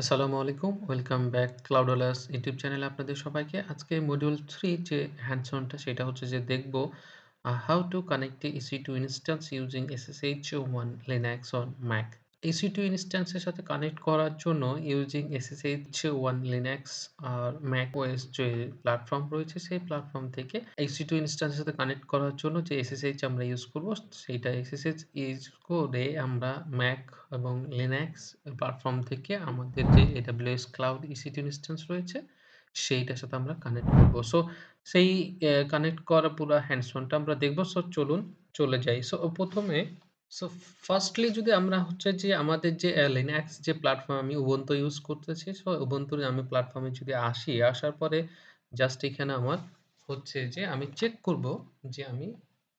আসসালামু আলাইকুম। Welcome back ClouDolus YouTube চ্যানেলে আপনাদের সবাইকে। আজকে মডিউল 3 যে হ্যান্ডস অনটা সেটা হচ্ছে যে দেখব how to connect a EC2 instance using SSH on Linux on Mac। EC2 ইনস্ট্যান্সের সাথে কানেক্ট করার জন্য ইউজিং SSH on Linux আর Mac OS যে প্ল্যাটফর্ম রয়েছে সেই প্ল্যাটফর্ম থেকে EC2 ইনস্ট্যান্সের সাথে কানেক্ট করার জন্য যে SSH আমরা ইউজ করব সেইটা SSH ইউজ করে আমরা Mac এবং Linux প্ল্যাটফর্ম থেকে আমাদের যে AWS ক্লাউড EC2 ইনস্ট্যান্স রয়েছে সেইটার সাথে আমরা কানেক্ট করব। সো সেই কানেক্ট করা পুরা হ্যান্ডস অনটা আমরা দেখব। সো চলুন চলে যাই। সো ১ম এ সো ফার্স্টলি যদি আমরা হচ্ছে যে আমাদের যে Linux যে প্ল্যাটফর্ম আমি Ubuntu ইউজ করতেছি। সো Ubuntu আমি প্ল্যাটফর্মে যদি আসি, আসার পরে জাস্ট এখানে আমার হচ্ছে যে আমি চেক করব যে আমি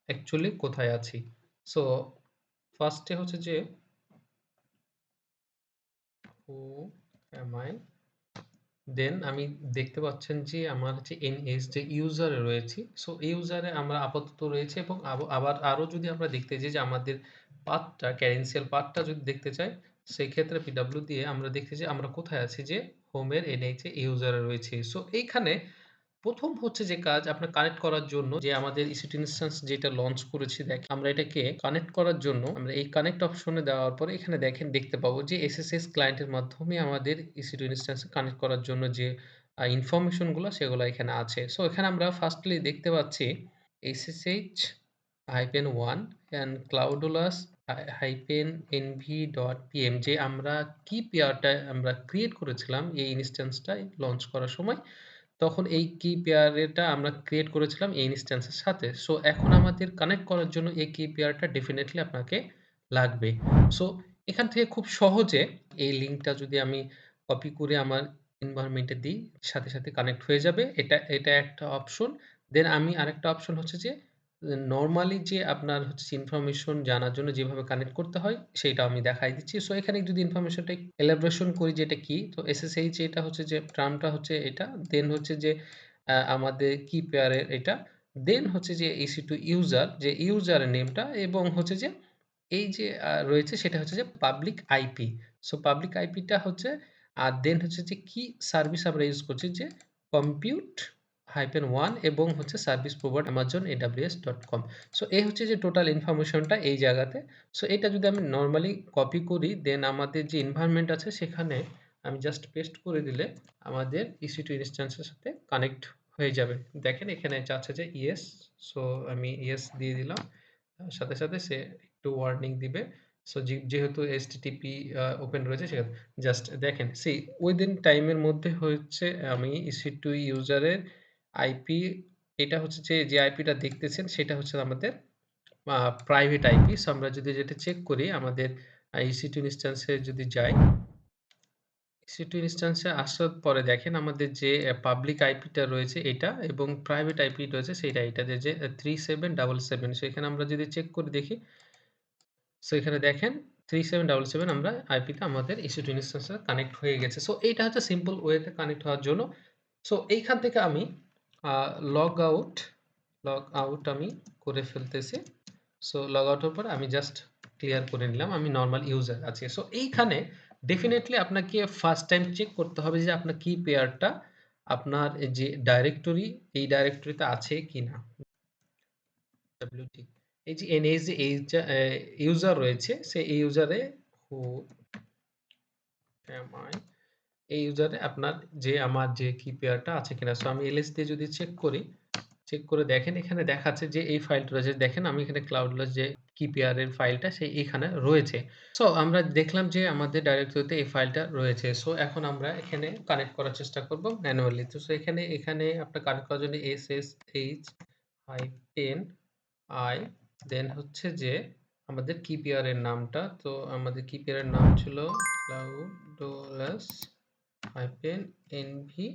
অ্যাকচুয়ালি কোথায় আছি। সো ফার্স্ট এ হচ্ছে যে who am I? দেন আমি দেখতে পাচ্ছেন যে আমার হচ্ছে NS যে ইউজারে রয়েছি। সো এই ইউজারে আমরা আপাতত রয়েছি এবং আবার আরো যদি আমরা দেখতে যাই যে আমাদের পাথটা ক্যারেনশিয়াল পাথটা যদি দেখতে চাই, সেক্ষেত্রে PW দিয়ে আমরা দেখতে চাই আমরা কোথায় আছি যে হোমের NH এ ইউজারে রয়েছি। সো এইখানে ১ম হচ্ছে যে কাজ আপনার কানেক্ট করার জন্য যে আমাদের EC2 ইনস্ট্যান্স যেটা লঞ্চ করেছি আমরা এটাকে কানেক্ট করার জন্য আমরা এই কানেক্ট অপশনে দেওয়ার পরে এখানে দেখতে পাবো যে SSH ক্লায়েন্টের মাধ্যমে আমাদের EC2 ইনস্ট্যান্স কানেক্ট করার জন্য যে ইনফরমেশন গুলা সেগুলো এখানে আছে। সো এখানে আমরা ফার্স্টলি দেখতে পাচ্ছি SSH-1 and ClouDolus -nv.pm যে আমরা কি পেয়ারটা আমরা ক্রিয়েট করেছিলাম এই ইনস্ট্যান্সটা লঞ্চ করার সময়। তখন এই কি পেয়ারটা আমরা ক্রিয়েট করেছিলাম এই ইনস্ট্যান্সের সাথে। সো এখন আমাদের কানেক্ট করার জন্য এই কি পেয়ারটা ডেফিনিটলি আপনাকে লাগবে। সো এখান থেকে খুব সহজে এই লিঙ্কটা যদি আমি কপি করে আমার এনভায়রনমেন্ট এ দিই, সাথে, সাথে কানেক্ট হয়ে যাবে। এটা একটা অপশন। দেন আমি আরেকটা অপশন হচ্ছে যে নরমালি যে আপনার হচ্ছে ইনফরমেশন জানার জন্য যেভাবে কানেক্ট করতে হয় সেইটা আমি দেখাই দিচ্ছি। সো এখানে যদি ইনফরমেশনটা এলাবোরেশন করি যে এটা কি? তো SSH এটা হচ্ছে যে টার্মটা হচ্ছে এটা। দেন হচ্ছে যে আমাদের কি পেয়ার এর এটা। দেন হচ্ছে যে EC2 ইউজার যে ইউজারের নেমটা এবং হচ্ছে যে এই যে রয়েছে সেটা হচ্ছে যে পাবলিক আইপি। সো পাবলিক আইপিটা হচ্ছে আর দেন হচ্ছে যে কি সার্ভিস আমরা ইউজ করছি যে compute-1 এবং হচ্ছে service provide Amazon AWS.com। So এই হচ্ছে যে টোটাল ইনফরমেশনটা এই জায়গাতে। সো এটা যদি আমি নরমালি কপি করি দেন আমাদের যে এনভায়রনমেন্ট আছে সেখানে আমি জাস্ট পেস্ট করে দিলে আমাদের EC2 ইনস্ট্যান্সের সাথে কানেক্ট হয়ে যাবে। দেখেন এখানে চাচ্ছে যে ইয়েস। সো আমি ইয়েস দিয়ে দিলাম। সাথে, সাথে সে একটু ওয়ার্নিং দিবে। সো যেহেতু HTTP ওপেন রয়েছে সেখানে জাস্ট দেখেন উইদিন টাইমের মধ্যে হচ্ছে আমি EC2 ইউজারের আইপি এটা হচ্ছে যে আইপিটা দেখতেছেন সেটা হচ্ছে আমাদের আ প্রাইভেট আইপি। সো আমরা যদি যেটা চেক করি আমাদের EC2 ইনস্ট্যান্স এ যদি যাই, EC2 ইনস্ট্যান্স এ আসার পরে দেখেন আমাদের যে পাবলিক আইপিটা রয়েছে এটা এবং প্রাইভেট আইপি রয়েছে সেইটা এটা যে 3777 সেখানে আমরা যদি চেক করে দেখি সো এখানে দেখেন 3777 আমরা আইপিতে আমাদের EC2 ইনস্ট্যান্স এ কানেক্ট হয়ে গেছে। সো এইটা হচ্ছে সিম্পল ওয়েতে কানেক্ট হওয়ার জন্য। সো এইখান থেকে আমি আ লগ আউট লগ আউট আমি করে ফেলতেছি। সো লগ আউট হওয়ার পর আমি জাস্ট ক্লিয়ার করে নিলাম। আমি নরমাল ইউজার আছি। সো এইখানে ডেফিনিটলি আপনাকে ফার্স্ট টাইম চেক করতে হবে যে আপনার কি পেয়ারটা আপনার এই যে ডাইরেক্টরি এই ডাইরেক্টরিতে আছে কিনা। WT এই যে NS যে ইউজার রয়েছে সেই ইউজারে who am I এই ইউজারে আপনার যে আমার যে কি পেয়ারটা আছে কিনা। সো আমি ls দিয়ে যদি চেক করি, চেক করে দেখেন এখানে দেখাচ্ছে যে এই ফাইলটা রয়েছে। দেখেন আমি এখানে ClouDolus যে কি পেয়ার এর ফাইলটা সেই এখানে রয়েছে। সো আমরা দেখলাম যে আমাদের ডাইরেক্টরিতে এই ফাইলটা রয়েছে। সো এখন আমরা এখানে কানেক্ট করার চেষ্টা করব ম্যানুয়ালি। তো সো এখানে আপনার কানেক্ট করার জন্য SSH হাইফেন I দেন হচ্ছে যে আমাদের কি পেয়ার এর নামটা। তো আমাদের কি পেয়ার এর নাম ছিল ClouDolus -nv.pm।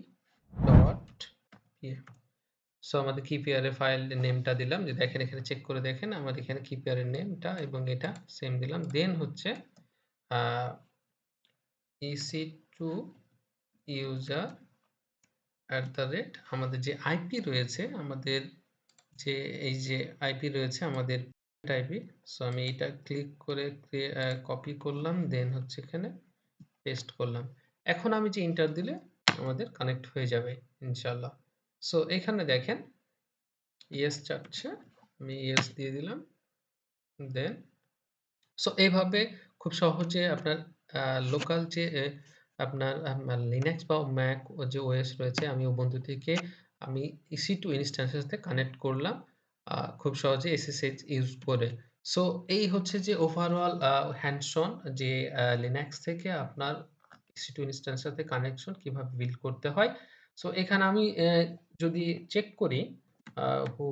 সো আমাদের কি পেয়ার এর ফাইল নেমটা দিলাম যে দেখেন এখানে চেক করে দেখেন আমাদের এখানে কি পেয়ার এর নেমটা এবং এটা সেম দিলাম। দেন হচ্ছে আ EC2 user আমাদের যে আইপি রয়েছে আমাদের যে এই যে আইপি রয়েছে আমাদের আইপি। সো আমি এটা ক্লিক করে কপি করলাম দেন হচ্ছে এখানে পেস্ট করলাম। এখন আমি যে এন্টার দিলে আমাদের কানেক্ট হয়ে যাবে ইনশাআল্লাহ। সো এখানে দেখেন ইয়েস চাচ্ছে। আমি ইয়েস দিয়ে দিলাম। দেন সো এইভাবে খুব সহজে আপনার লোকাল যে আপনার লিনাক্স বা ম্যাক যে ওএস রয়েছে, আমি Ubuntu থেকে আমি EC2 ইনস্ট্যান্স এর সাথে কানেক্ট করলাম খুব সহজে SSH ইউজ করে। সো এই হচ্ছে যে ওভারঅল হ্যান্ডস অন যে লিনাক্স থেকে আপনার EC2 ইনস্ট্যান্স এর সাথে কানেকশন কিভাবে বিল্ড করতে হয়। সো এখানে আমি যদি চেক করি হু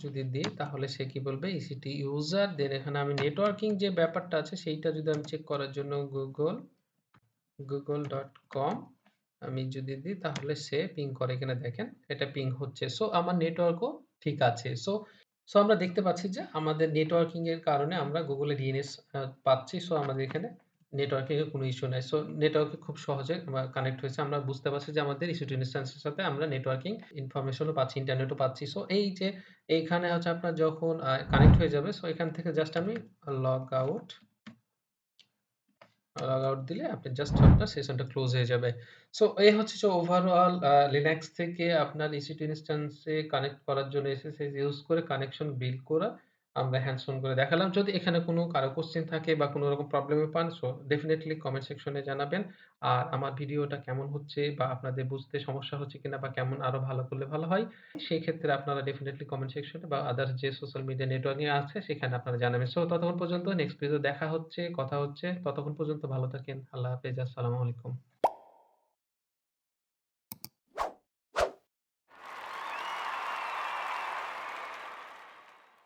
যদি দিই তাহলে সে কি বলবে EC2 ইউজার দেন এখানে আমি নেটওয়ার্কিং যে ব্যাপারটা আছে সেইটা যদি আমি চেক করার জন্য google.com আমি যদি দিই তাহলে সে পিং করে কিনা দেখেন এটা পিং হচ্ছে। সো আমার নেটওয়ার্কও ঠিক আছে। সো আমরা দেখতে পাচ্ছি যে আমাদের নেটওয়ার্কিং এর কারণে আমরা Google এ DNS পাচ্ছি। সো আমাদের এখানে নেটওয়ার্কিং এর কোনো ইস্যু নাই। সো নেটওয়ার্কে খুব সহজে কানেক্ট হয়েছে। আমরা বুঝতে পারছি যে আমাদের EC2 ইনস্ট্যান্স এর সাথে আমরা নেটওয়ার্কিং ইনফরমেশনও পাচ্ছি, ইন্টারনেটও পাচ্ছি। সো এই যে এইখানে হচ্ছে আপনার যখন কানেক্ট হয়ে যাবে সো এখান থেকে জাস্ট আমি লগ আউট লগ আউট দিলে আপনি জাস্ট আপনার সেশনটা ক্লোজ হয়ে যাবে। সো এই হচ্ছে যে ওভারঅল লিনাক্স থেকে আপনার EC2 ইনস্ট্যান্সে কানেক্ট করার জন্য SSH ইউজ করে কানেকশন বিল্ড করা আমরা হ্যান্ডস অন করে দেখালাম। যদি এখানে কোনো কারো কোয়েশ্চেন থাকে বা কোনো রকম প্রবলেমে পান সো ডেফিনিটলি কমেন্ট সেকশনে জানাবেন। আর আমার ভিডিওটা কেমন হচ্ছে বা আপনাদের বুঝতে সমস্যা হচ্ছে কিনা বা কেমন আরো ভালো করলে ভালো হয়, সেই ক্ষেত্রে আপনারা ডেফিনিটলি কমেন্ট সেকশনে বা আদার্স যে সোশ্যাল মিডিয়া নেটওয়ার্কিং আছে সেখানে আপনারা জানাবেন। সো ততক্ষণ পর্যন্ত নেক্সট ভিডিও দেখা হচ্ছে, কথা হচ্ছে। ততক্ষণ পর্যন্ত ভালো থাকেন। আল্লাহ হাফেজ। আসসালামু আলাইকুম।